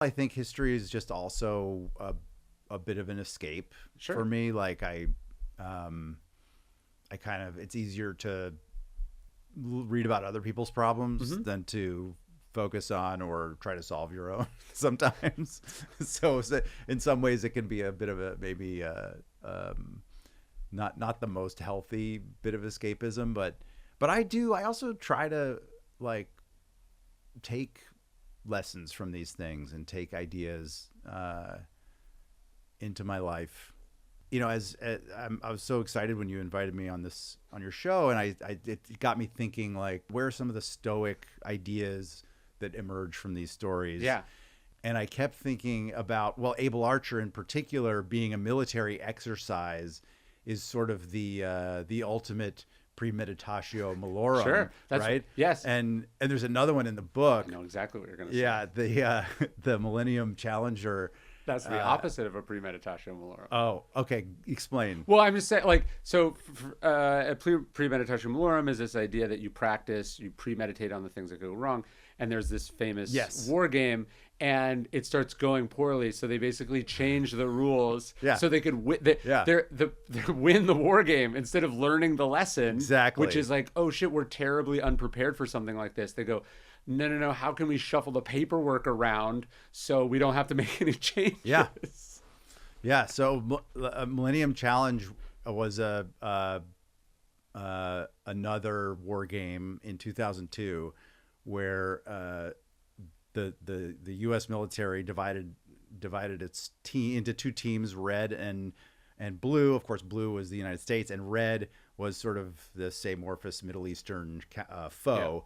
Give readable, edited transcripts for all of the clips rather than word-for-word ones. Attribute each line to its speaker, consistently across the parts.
Speaker 1: I think history is just also a bit of an escape for me. Like I kind of, it's easier to read about other people's problems than to focus on or try to solve your own sometimes. So in some ways it can be a bit of a, maybe not the most healthy bit of escapism, but I also try to like take lessons from these things and take ideas into my life. You know, I was so excited when you invited me on your show, and it got me thinking, like, where are some of the Stoic ideas that emerge from these stories?
Speaker 2: Yeah.
Speaker 1: And I kept thinking about, well, Able Archer in particular being a military exercise is sort of the ultimate premeditatio malorum,
Speaker 2: Sure. That's
Speaker 1: right?
Speaker 2: Yes.
Speaker 1: And there's another one in the book.
Speaker 2: I know exactly what you're going to say.
Speaker 1: Yeah, the Millennium Challenger.
Speaker 2: That's the opposite of a premeditatio malorum.
Speaker 1: Oh, okay. Explain.
Speaker 2: Well, I'm just saying, like, so a premeditatio malorum is this idea that you practice, you premeditate on the things that go wrong. And there's this famous war game, and it starts going poorly. So they basically change the rules so they could win the war game instead of learning the lesson.
Speaker 1: Exactly.
Speaker 2: Which is like, oh shit, we're terribly unprepared for something like this. They go, no, how can we shuffle the paperwork around so we don't have to make any changes?
Speaker 1: Yeah. So Millennium Challenge was another war game in 2002 where the U.S. military divided its team into two teams, red and blue. Of course, blue was the United States, and red was sort of this amorphous Middle Eastern foe.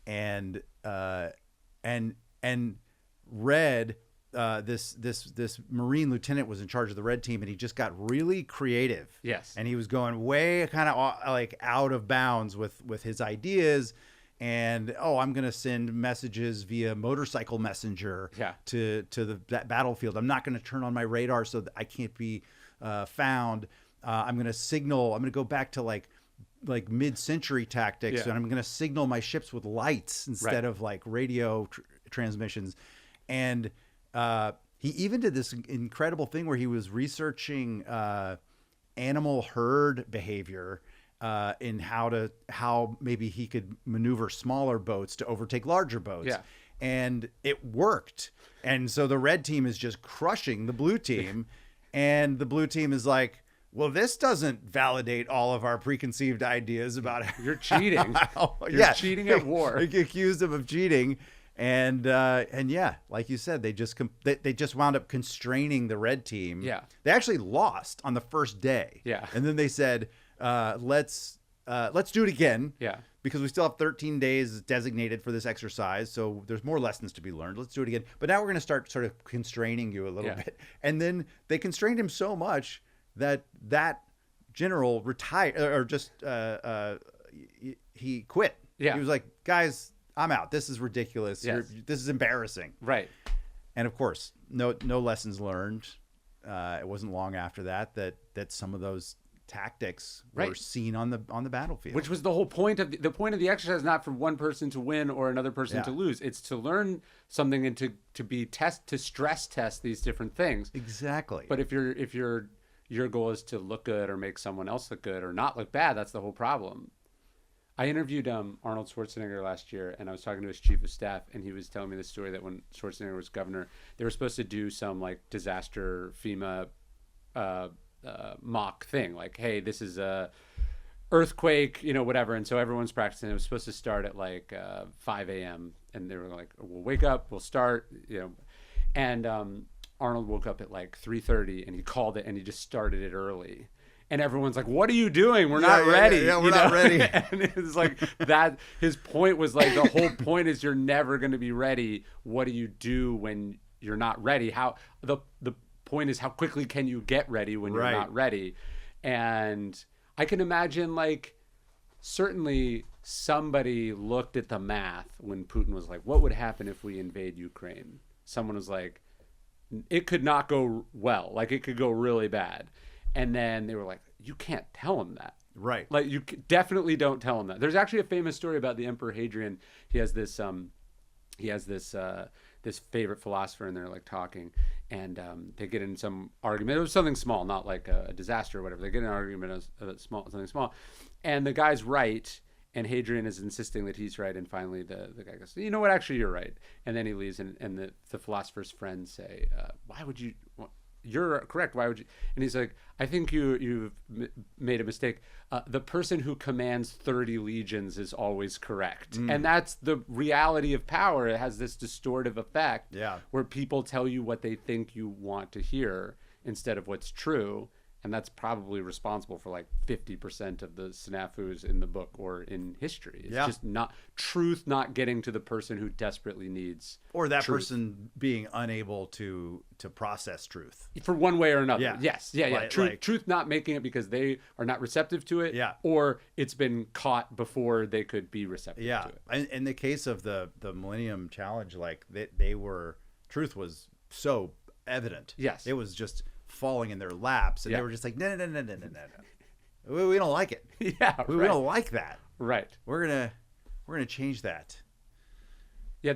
Speaker 1: And red, this Marine lieutenant was in charge of the red team, and he just got really creative.
Speaker 2: Yes.
Speaker 1: And he was going way kind of like out of bounds with his ideas. And I'm going to send messages via motorcycle messenger to that battlefield. I'm not going to turn on my radar so that I can't be found. I'm going to signal. I'm going to go back to like mid-century tactics, and I'm going to signal my ships with lights instead of like radio transmissions. And he even did this incredible thing where he was researching animal herd behavior in how maybe he could maneuver smaller boats to overtake larger boats. Yeah. And it worked. And so the red team is just crushing the blue team, and the blue team is like, well, this doesn't validate all of our preconceived ideas about it.
Speaker 2: You're cheating. You're cheating at war.
Speaker 1: Accused him of cheating. And yeah, like you said, they just wound up constraining the red team.
Speaker 2: Yeah.
Speaker 1: They actually lost on the first day.
Speaker 2: Yeah.
Speaker 1: And then they said, let's do it again.
Speaker 2: Yeah.
Speaker 1: Because we still have 13 days designated for this exercise. So there's more lessons to be learned. Let's do it again. But now we're going to start sort of constraining you a little bit. And then they constrained him so much that general retired, or just he quit.
Speaker 2: Yeah.
Speaker 1: He was like, guys, I'm out. This is ridiculous.
Speaker 2: Yes.
Speaker 1: This is embarrassing.
Speaker 2: Right.
Speaker 1: And of course, no lessons learned. It wasn't long after that some of those tactics were seen on the battlefield.
Speaker 2: Which was the whole point of the exercise, not for one person to win or another person to lose. It's to learn something and to stress test these different things.
Speaker 1: Exactly.
Speaker 2: But if your goal is to look good or make someone else look good or not look bad, that's the whole problem. I interviewed Arnold Schwarzenegger last year, and I was talking to his chief of staff, and he was telling me the story that when Schwarzenegger was governor, they were supposed to do some like disaster FEMA mock thing, like, hey, this is a earthquake, whatever. And so everyone's practicing. It was supposed to start at like 5 a.m. and they were like, we'll wake up, we'll start, and Arnold woke up at like 3:30 and he called it and he just started it early. And everyone's like, what are you doing? We're not ready.
Speaker 1: Yeah, we're not ready.
Speaker 2: And it was like that. His point was like, the whole point is you're never going to be ready. What do you do when you're not ready? How the point is, how quickly can you get ready when you're not ready? And I can imagine, like, certainly somebody looked at the math when Putin was like, what would happen if we invade Ukraine? Someone was like, it could not go well. Like, it could go really bad. And then they were like, you can't tell him that.
Speaker 1: Right.
Speaker 2: Like, you definitely don't tell him that. There's actually a famous story about the Emperor Hadrian. He has this this favorite philosopher, and they're like talking, and they get in some argument. It was something small, not like a disaster or whatever. They get in an argument of something small, and the guy's right, and Hadrian is insisting that he's right, and finally the guy goes, you know what, actually you're right, and then he leaves, and the philosopher's friends say, why would you? You're correct. Why would you? And he's like, I think you've made a mistake. The person who commands 30 legions is always correct. And that's the reality of power. It has this distortive effect where people tell you what they think you want to hear instead of what's true. And that's probably responsible for like 50% of the snafus in the book or in history. It's just not truth, not getting to the person who desperately needs
Speaker 1: or that
Speaker 2: truth.
Speaker 1: Person being unable to process truth
Speaker 2: for one way or another.
Speaker 1: Yeah.
Speaker 2: Yes. Yeah. Truth not making it because they are not receptive to it.
Speaker 1: Yeah.
Speaker 2: Or it's been caught before they could be receptive to it.
Speaker 1: In the case of the Millennium Challenge, like truth was so evident.
Speaker 2: Yes.
Speaker 1: It was just falling in their laps, and they were just like, no. We don't like it.
Speaker 2: Yeah,
Speaker 1: we don't like that.
Speaker 2: Right.
Speaker 1: We're gonna change that.
Speaker 2: Yeah,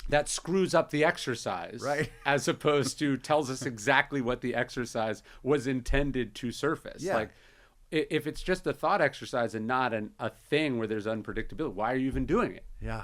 Speaker 2: that screws up the exercise,
Speaker 1: right?
Speaker 2: As opposed to tells us exactly what the exercise was intended to surface.
Speaker 1: Yeah.
Speaker 2: Like, if it's just a thought exercise and not a thing where there's unpredictability, why are you even doing it?
Speaker 1: Yeah.